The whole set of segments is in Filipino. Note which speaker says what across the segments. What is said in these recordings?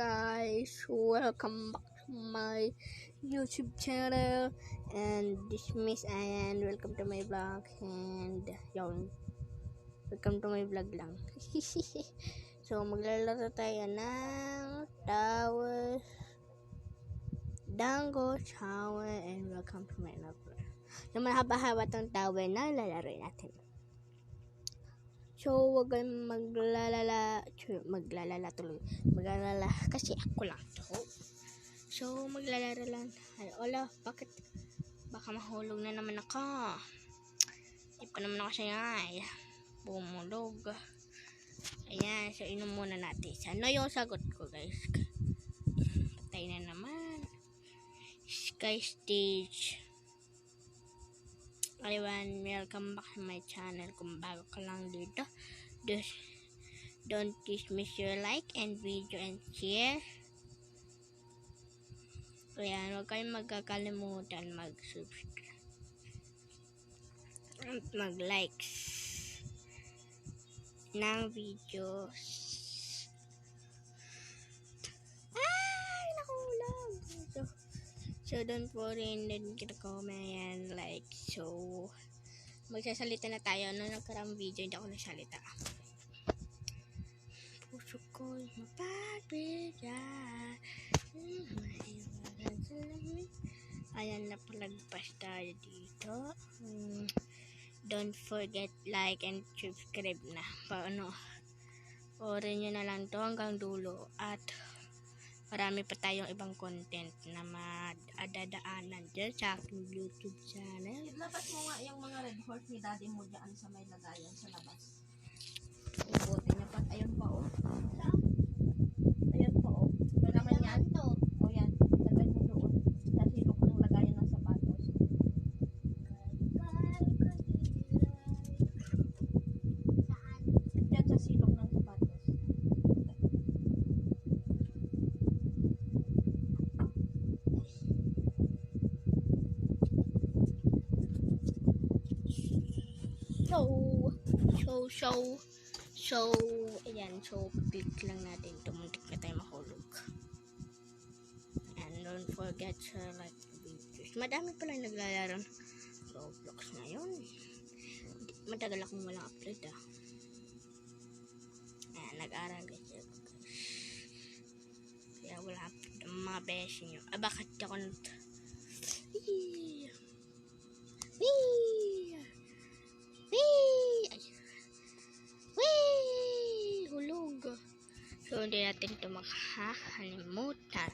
Speaker 1: guys, welcome back to my YouTube channel and this Miss and welcome to my vlog and yun, welcome to my vlog lang. So maglalaro tayo ng tower, dango, tower, and welcome to my vlog. Yung mahaba-haba tong tower na lalaro natin. So, wag kayong maglalala kasi ako lang to. So, maglalaro lang. Ay, ola, bakit? Baka mahulog na naman ako. Hindi pa naman ako siya ay bumulog. Ayan, so inom muna natin. Ano yung sagot ko, guys? Patay na naman. Sky Stage. Everyone, welcome back to my channel. Kung bago ka lang dito, don't dismiss your like and video and share. Ayan, huwag kayong magkakalimutan mag-subscribe at mag-likes ng videos. Ay, nakulang! So don't worry, and then comment and like. So, magsasalita na tayo. Noong nagkarang video, hindi ako nagsalita. Puso ko'y mapagbigay. Ayan, napalagpas tayo dito. Don't forget like and subscribe na. Paano? Orin nyo na lang to hanggang dulo. At marami pa tayong ibang content na madadaanan dyan sa aking YouTube channel.
Speaker 2: Ilabas mo nga yung mga red horse ni daddy mo dyan sa may lagayan sa labas. Ibote niya pa. Ayun pa oh. Saan? Ayun pa oh. Naman yan. O yan. Lagay mo doon. Sa silok ng lagayan ng sapatos. Dyan sa silok ng sapatos.
Speaker 1: So, ayan, so, click lang natin ito, muntik na tayo mahulog. And don't forget to like the videos. Madami pala naglalaro ng Roblox ngayon. Matagal akong walang upload Ayan, nag-aral guys. Kaya wala upload ang mga beses nyo. Bakit ako hulog. So, hindi natin ito makakalimutan.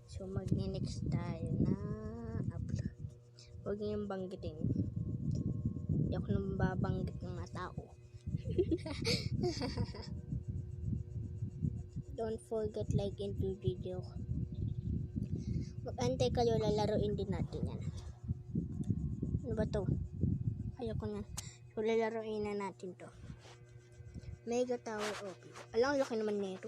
Speaker 1: So, mag-next tayo na upload. Huwag niyong banggitin. Hindi ako nang babanggit ng mga tao. Don't forget like and view video. Mag-antay kayo, lalaroin din natin yan. Ano ba to? Ayoko na. So, lalaroin na natin to. Mega Tower OP. Alam, laki naman nito.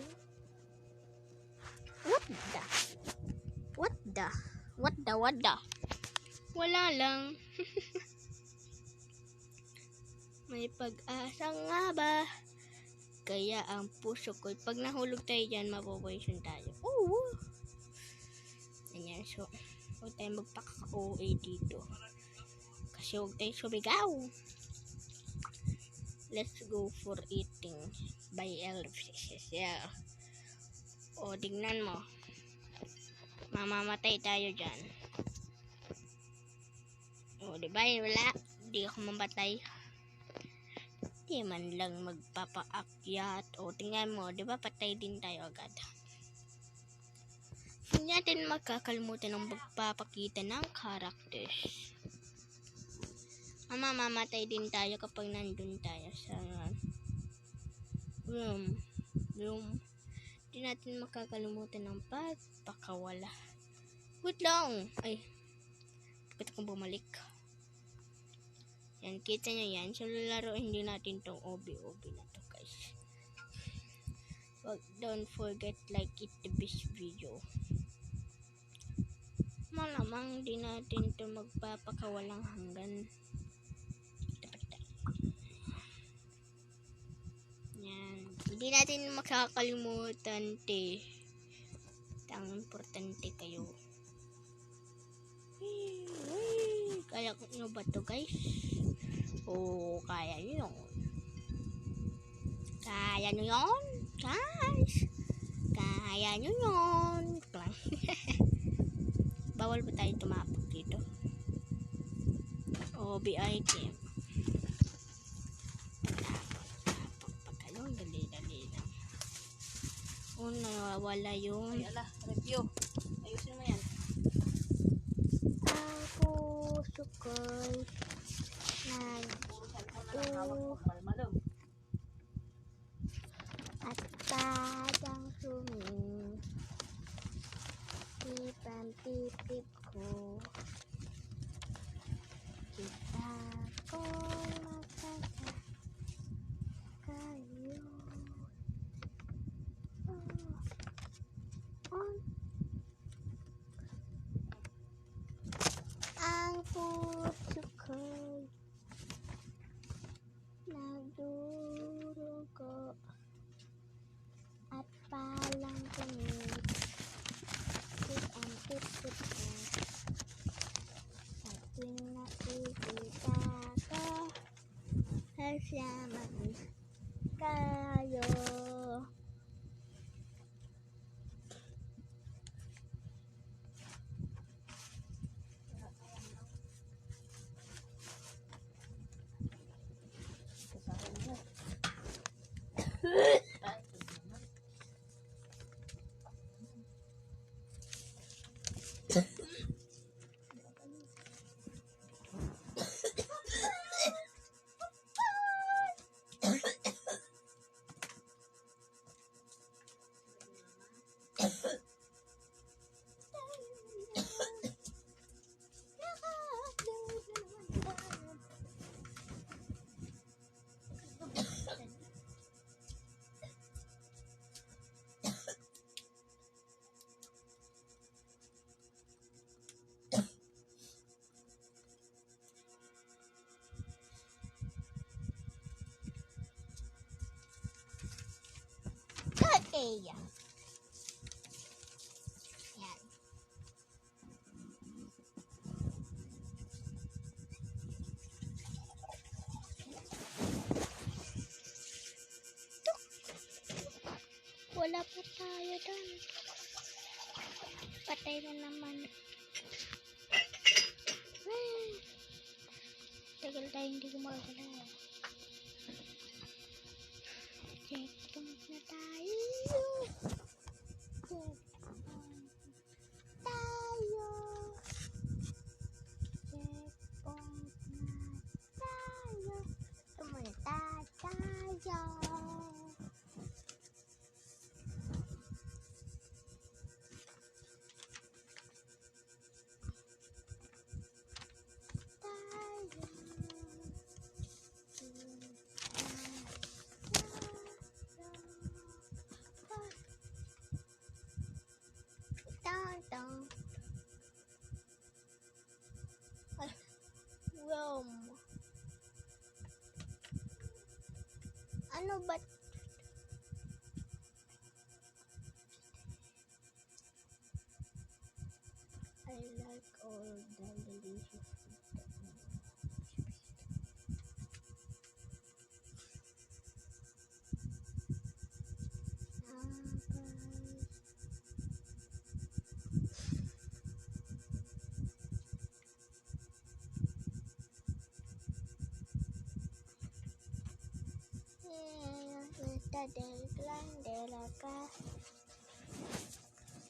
Speaker 1: What the? Wala lang. May pag-asa nga ba? Kaya ang puso ko, pag nahulog tayo dyan, mapopoison tayo. Oo! Ayan, so, huwag tayo magpaka-OA dito. Kasi huwag tayo sumigaw. Let's go for eating by LFCCL. O, tignan mo. Mamamatay tayo dyan. O, diba? Wala. Di ako mamatay. Di man lang magpapaakyat. O, tingnan mo. Diba? Patay din tayo agad. Hindi natin magkakalimutan ng magpapakita ng characters. Mamamatay din tayo kapag nandun tayo sa room. Hindi natin makakalimutan ng pagpakawala. Wait lang! Ay, bakit akong bumalik? Yan, kita nyo yan. So, lalaroin din natin tong OB na to, guys. Don't forget like it the best video. Malamang din natin to magpapakawalang hanggan. Yan, Hindi natin makakalimutan, te. Ang importante kayo. Kaya nyo ba to, guys? Oo, kaya nyo yun. Kaya nyo yun, guys. Kaya nyo yun. Bawal ba tayo tumapok dito? OBI team. Pagkalong, dali-dali lang. Nawawala yun.
Speaker 2: Ay, ala, review. Ayusin mo yan.
Speaker 1: Ang puso ko'y
Speaker 2: Puro cellphone na lang hawak mo. Malmalom.
Speaker 1: at padang suming tipang titip ko kita ko magkaka kayo ang puso ko'y nagdurugo at palang tumig ang titip ko sa tuwing nakikita ko kasama kayo.
Speaker 2: Kasahin mo.
Speaker 1: Okay. Yan. Wala pa tayo doon. Patay na naman. Tagal tayo hindi gumagalaw. Checkpoint na tayo. Checkpoint tayo. Checkpoint na tayo. Tumunta tayo. Wow. Ano ba? I like all the delicious food. Del Clan de la Casa.